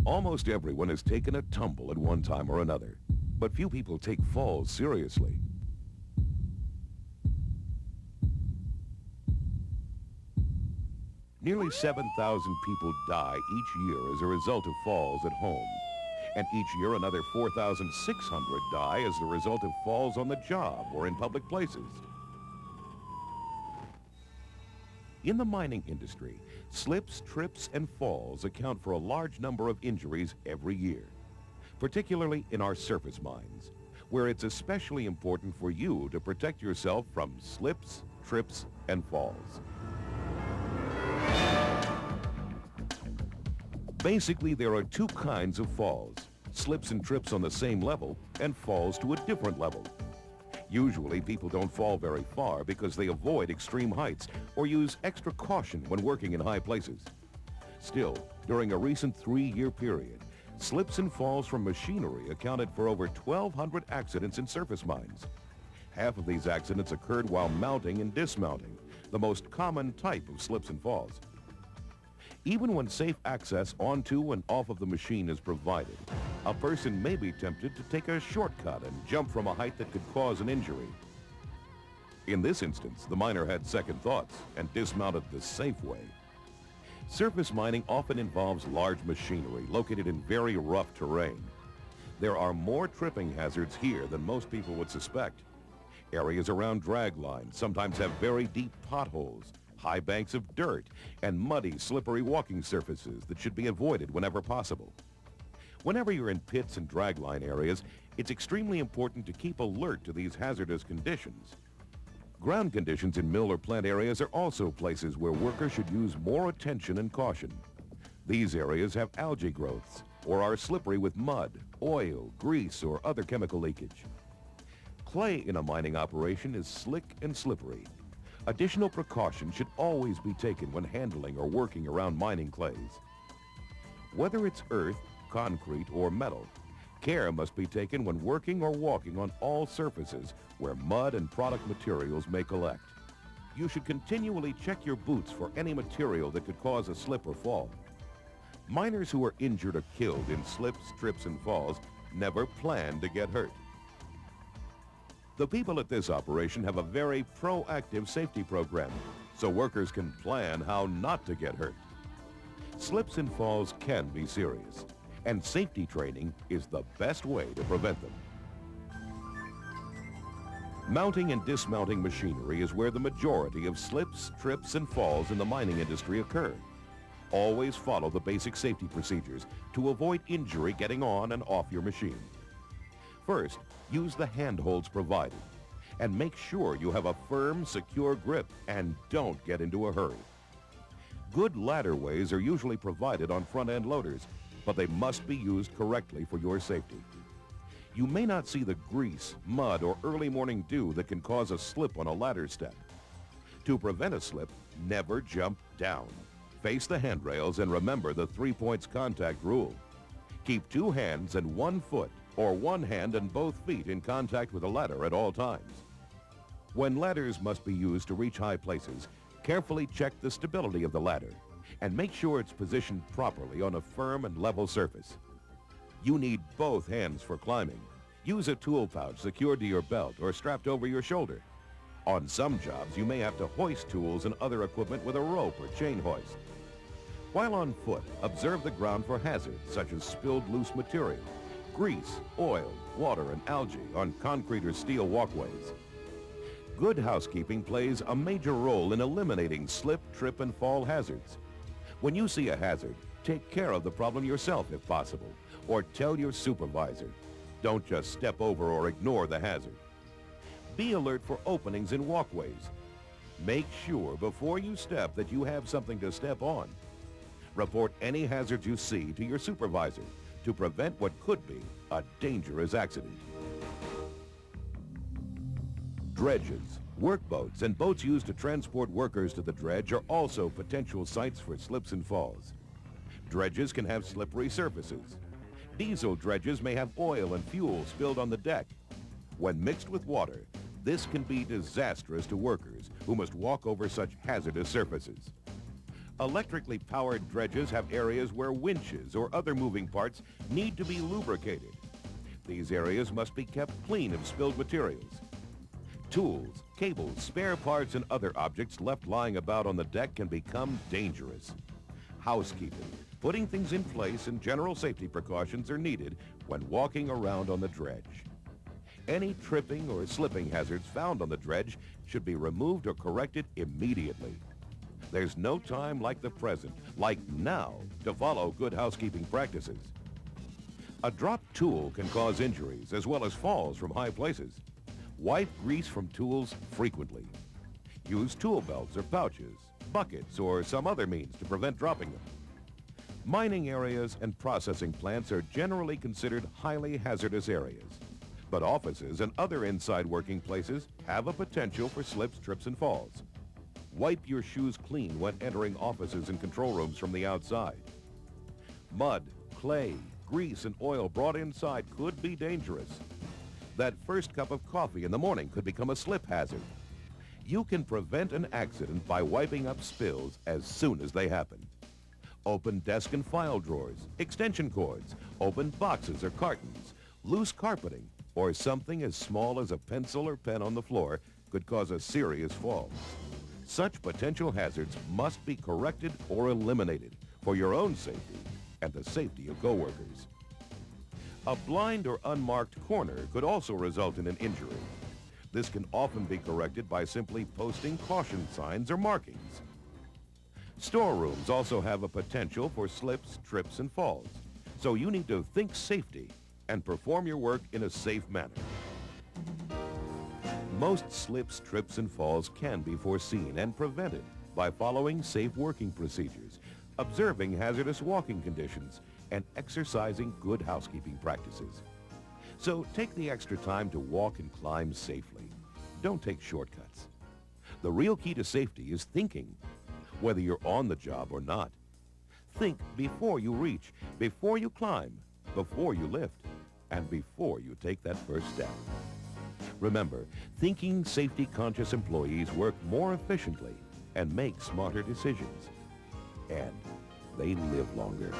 Almost everyone has taken a tumble at one time or another, but few people take falls seriously. Nearly 7,000 people die each year as a result of falls at home. And each year another 4,600 die as the result of falls on the job or in public places. In the mining industry, slips, trips, and falls account for a large number of injuries every year, particularly in our surface mines, where it's especially important for you to protect yourself from slips, trips, and falls. Basically, there are two kinds of falls: slips and trips on the same level and falls to a different level. Usually, people don't fall very far because they avoid extreme heights or use extra caution when working in high places. Still, during a recent 3-year period, slips and falls from machinery accounted for over 1,200 accidents in surface mines. Half of these accidents occurred while mounting and dismounting, the most common type of slips and falls. Even when safe access onto and off of the machine is provided, a person may be tempted to take a shortcut and jump from a height that could cause an injury. In this instance, the miner had second thoughts and dismounted the safe way. Surface mining often involves large machinery located in very rough terrain. There are more tripping hazards here than most people would suspect. Areas around drag lines sometimes have very deep potholes, high banks of dirt, and muddy, slippery walking surfaces that should be avoided whenever possible. Whenever you're in pits and dragline areas, it's extremely important to keep alert to these hazardous conditions. Ground conditions in mill or plant areas are also places where workers should use more attention and caution. These areas have algae growths or are slippery with mud, oil, grease, or other chemical leakage. Clay in a mining operation is slick and slippery. Additional precautions should always be taken when handling or working around mining clays. Whether it's earth, concrete, or metal, care must be taken when working or walking on all surfaces where mud and product materials may collect. You should continually check your boots for any material that could cause a slip or fall. Miners who are injured or killed in slips, trips, and falls never plan to get hurt. The people at this operation have a very proactive safety program, so workers can plan how not to get hurt. Slips and falls can be serious, and safety training is the best way to prevent them. Mounting and dismounting machinery is where the majority of slips, trips, and falls in the mining industry occur. Always follow the basic safety procedures to avoid injury getting on and off your machine. First, use the handholds provided, and make sure you have a firm, secure grip and don't get into a hurry. Good ladderways are usually provided on front-end loaders, but they must be used correctly for your safety. You may not see the grease, mud, or early morning dew that can cause a slip on a ladder step. To prevent a slip, never jump down. Face the handrails and remember the 3 points contact rule. Keep 2 hands and 1 foot, or 1 hand and both feet in contact with a ladder at all times. When ladders must be used to reach high places, carefully check the stability of the ladder and make sure it's positioned properly on a firm and level surface. You need both hands for climbing. Use a tool pouch secured to your belt or strapped over your shoulder. On some jobs, you may have to hoist tools and other equipment with a rope or chain hoist. While on foot, observe the ground for hazards such as spilled loose material, grease, oil, water, and algae on concrete or steel walkways. Good housekeeping plays a major role in eliminating slip, trip, and fall hazards. When you see a hazard, take care of the problem yourself if possible, or tell your supervisor. Don't just step over or ignore the hazard. Be alert for openings in walkways. Make sure before you step that you have something to step on. Report any hazards you see to your supervisor to prevent what could be a dangerous accident. Dredges, workboats, and boats used to transport workers to the dredge are also potential sites for slips and falls. Dredges can have slippery surfaces. Diesel dredges may have oil and fuel spilled on the deck. When mixed with water, this can be disastrous to workers who must walk over such hazardous surfaces. Electrically powered dredges have areas where winches or other moving parts need to be lubricated. These areas must be kept clean of spilled materials. Tools, cables, spare parts, and other objects left lying about on the deck can become dangerous. Housekeeping, putting things in place, and general safety precautions are needed when walking around on the dredge. Any tripping or slipping hazards found on the dredge should be removed or corrected immediately. There's no time like the present, like now, to follow good housekeeping practices. A dropped tool can cause injuries as well as falls from high places. Wipe grease from tools frequently. Use tool belts or pouches, buckets, or some other means to prevent dropping them. Mining areas and processing plants are generally considered highly hazardous areas, but offices and other inside working places have a potential for slips, trips, and falls. Wipe your shoes clean when entering offices and control rooms from the outside. Mud, clay, grease, and oil brought inside could be dangerous. That first cup of coffee in the morning could become a slip hazard. You can prevent an accident by wiping up spills as soon as they happen. Open desk and file drawers, extension cords, open boxes or cartons, loose carpeting, or something as small as a pencil or pen on the floor could cause a serious fall. Such potential hazards must be corrected or eliminated for your own safety and the safety of coworkers. A blind or unmarked corner could also result in an injury. This can often be corrected by simply posting caution signs or markings. Storerooms also have a potential for slips, trips, and falls, so you need to think safety and perform your work in a safe manner. Most slips, trips, and falls can be foreseen and prevented by following safe working procedures, observing hazardous walking conditions, and exercising good housekeeping practices. So take the extra time to walk and climb safely. Don't take shortcuts. The real key to safety is thinking, whether you're on the job or not. Think before you reach, before you climb, before you lift, and before you take that first step. Remember, thinking safety-conscious employees work more efficiently and make smarter decisions. And they live longer.